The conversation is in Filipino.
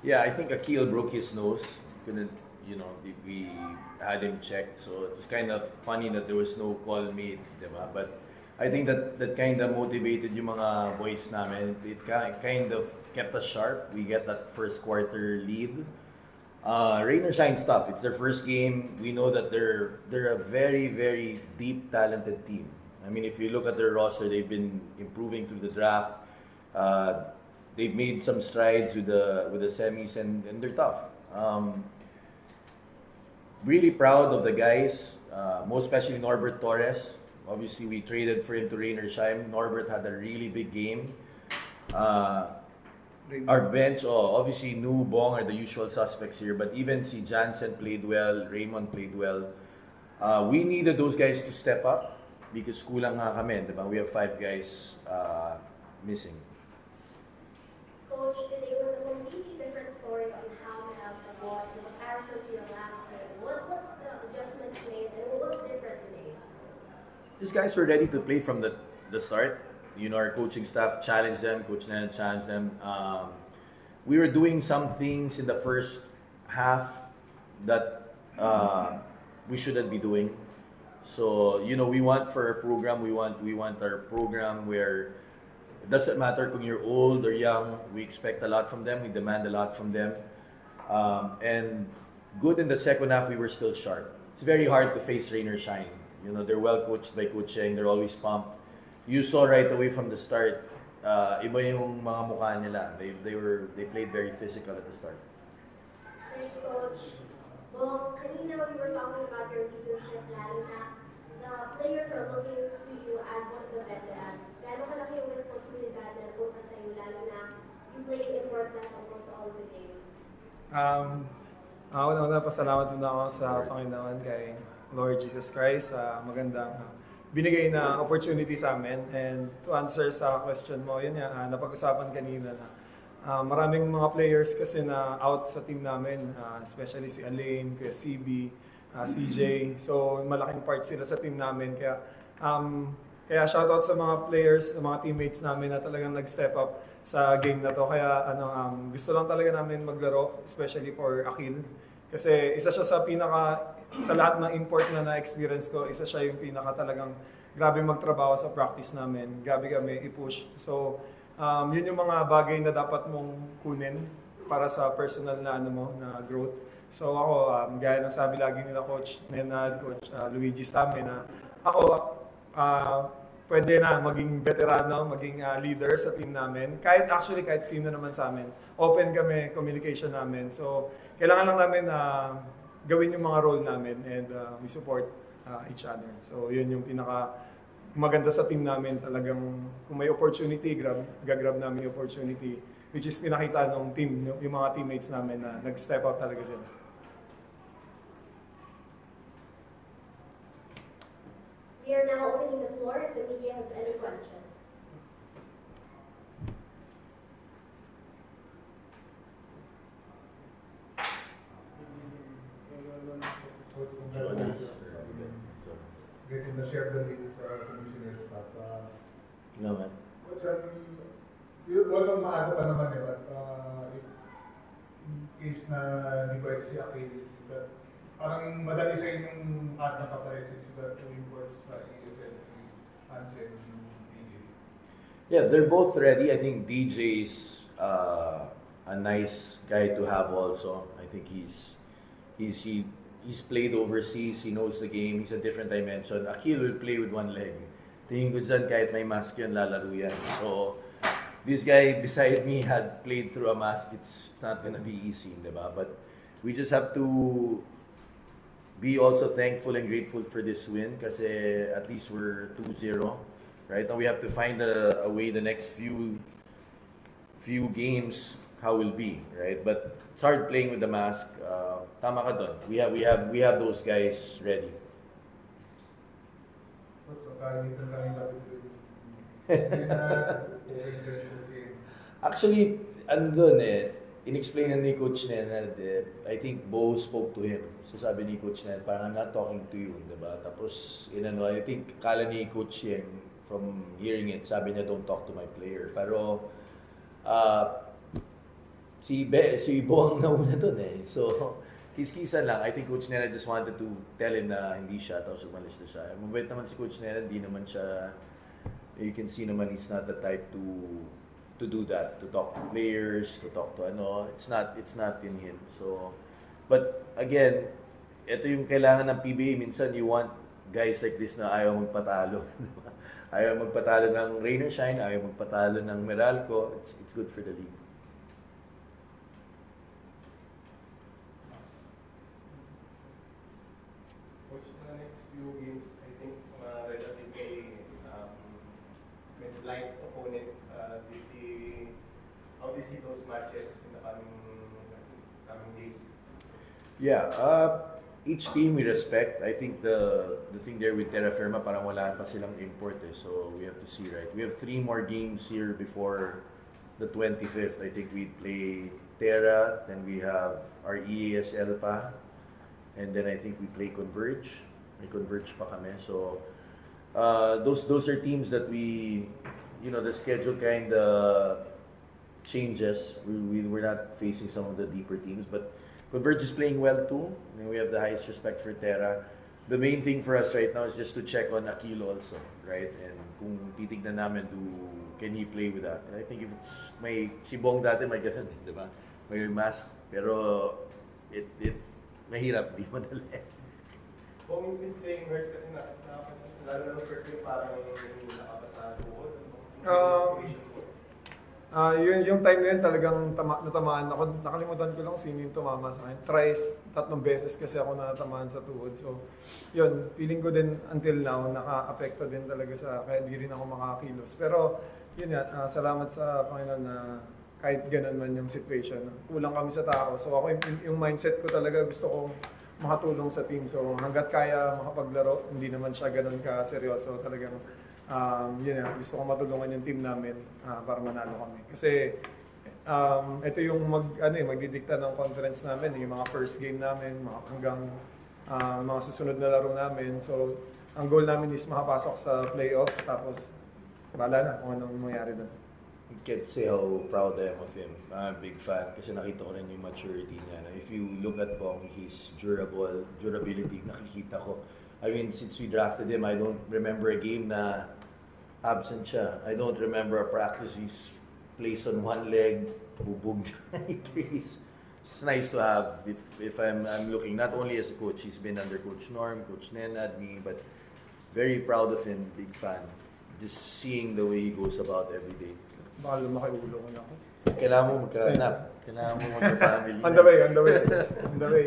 Yeah, I think Akil broke his nose. Couldn't, we had him checked. So it was kind of funny that there was no call made, diba? But I think that kind of motivated yung mga boys namin. It kind of kept us sharp. We get that first quarter lead. Rain or shine stuff. It's their first game. We know that they're a very very deep talented team. I mean, if you look at their roster, they've been improving through the draft. They've made some strides with the semis and they're tough. Really proud of the guys, most especially Norbert Torres. Obviously, we traded for him to Rain or shine. Norbert had a really big game. Our bench, obviously, Nu, Bong are the usual suspects here, but even si Jansen played well, Raymond played well. We needed those guys to step up because kulang nga kami, diba? We have 5 guys missing. Coach, today was a completely different story on how Manal fought in comparison to your last game. What was the adjustments made and what was different today? These guys were ready to play from the start. Our coaching staff challenged them, Coach Nan challenged them. We were doing some things in the first half that we shouldn't be doing. So, we want for our program, we want our program where it doesn't matter kung you're old or young, we expect a lot from them, we demand a lot from them. And good in the second half, we were still sharp. It's very hard to face rain or shine. They're well coached by Coach Cheng, they're always pumped. You saw right away from the start, iba yung mga mukha nila. They played very physical at the start. Thanks, Coach. Bong, kanina we were talking about your leadership, lalo na the players are looking to you as one of the veterans. Gano'ng kalaki yung responsibilidad na napunta sa iyo, lalo na you played important almost all the game? Una, pasalamat muna ako sa Panginoon kay Lord Jesus Christ sa magandang binigay na opportunity sa amin. And to answer sa question mo, yun nga, napag-usapan kanina na maraming mga players kasi na out sa team namin, especially si Alain, kaya CB, CJ. So malaking part sila sa team namin. Kaya shoutout sa mga players, sa mga teammates namin na talagang nag-step up sa game na to. Kaya gusto lang talaga namin maglaro, especially for Akil. Kasi isa siya sa lahat ng import na na-experience ko, isa siya yung pinaka talagang grabe magtrabaho sa practice namin. Grabe kami i-push. So, yun yung mga bagay na dapat mong kunin para sa personal na na growth. So ako, gaya ng sabi lagi nila Coach Nenad, Coach Luigi sa amin na ako, pwede na maging veterano, maging leader sa team namin. Kahit sino naman sa amin. Open kami, communication namin. So, kailangan lang namin gawin yung mga role namin and we support each other. So, yun yung pinaka maganda sa team namin. Talagang kung may opportunity, gagrab namin yung opportunity. Which is pinakita ng team, yung mga teammates namin na nag-step up talaga sila. We are now opening the floor if the media has any questions. Getting the share the lead for our commissioners, but No, man. what's although maaga pa naman but in case na hindi pwede si Akil, but parang madali sa inyong at nakapalit sila to imports sa ESL, si Hansen, si DJ. Yeah, they're both ready. I think DJ's a nice guy to have also. I think he's played overseas. He knows the game. He's a different dimension. Akil will play with one leg. Tingin ko dyan kahit may mask yan, lalaro yan. So, this guy beside me had played through a mask. It's not gonna be easy, diba? But we just have to be also thankful and grateful for this win kasi at least we're 2-0. Right now we have to find a way the next few games how will be, right? But it's hard playing with the mask. Tama ka dun. We have those guys ready. Actually, andun in-explain ni Coach Nenad, I think Bo spoke to him. So sabi ni Coach Nenad, parang I'm not talking to you, diba? Tapos, I think kala ni Coach Yeng, from hearing it, sabi niya don't talk to my player. Pero, Si Bo ang nauna dun eh. So, kiskisan lang. I think Coach Nena just wanted to tell him na hindi siya, tapos umalis na siya. Mabait naman si Coach Nena, hindi naman siya, you can see naman he's not the type to do that, to talk to players, to talk to ano. It's not in him. So, but again, ito yung kailangan ng PBA. Minsan you want guys like this na ayaw magpatalo. Ayaw magpatalo ng rain or shine, ayaw magpatalo ng Meralco. It's good for the league. Coach, the next few games, I think relatively with light opponent, how do you see those matches in the coming days? Yeah, each team we respect. I think the thing there with Terra Firma, parang wala pa silang import eh. So we have to see, right? We have 3 more games here before the 25th. I think we play Terra, then we have our EASL pa, and then I think we play Converge. May Converge pa kami. So those are teams that we, you know, the schedule kind of changes. We're not facing some of the deeper teams, but Converge is playing well too. I mean, we have the highest respect for Terra. The main thing for us right now is just to check on Aquilo also, right? And kung titignan namin, can he play with that? And I think if it's si Bong dati may ganun, di ba? May mask, pero mahirap, di madali. Kung you've been playing hurt kasi lalo na first game parang nakapasa buhod. Yung time na yun talagang natamaan ako. Nakalimutan ko lang sino yung tumama sa akin. Thrice, 3 beses kasi ako natamaan sa tuhod. So, yun, feeling ko din until now, naka-apekto din talaga kaya hindi rin ako makakilos. Pero, yun nga, salamat sa Panginoon na kahit ganun man yung situation. Kulang kami sa tao. So, ako yung mindset ko talaga, gusto kong makatulong sa team. So, hanggat kaya makapaglaro, hindi naman siya ganun ka-seryoso. Talagang, yun nga, gusto kong matulungan yung team namin para manalo kami. Kasi ito yung magdidikta ng conference namin, yung mga first game namin, hanggang mga susunod na laro namin. So, ang goal namin is makapasok sa playoffs, tapos bahala na kung anong mangyari doon. I can't say how proud I am of him. I'm a big fan kasi nakita ko rin yung maturity niya. If you look at Bong, his durability, nakikita ko. I mean, since we drafted him, I don't remember a game na absent siya. I don't remember a practice he's plays on one leg, bubog he plays. It's nice to have if I'm looking not only as a coach, he's been under Coach Norm, Coach Nenad, me, but very proud of him, big fan. Just seeing the way he goes about every day. Baka lumaki ulo ko na ako. Kailangan mo magka-nap. Kailangan mo magka-family. On the way.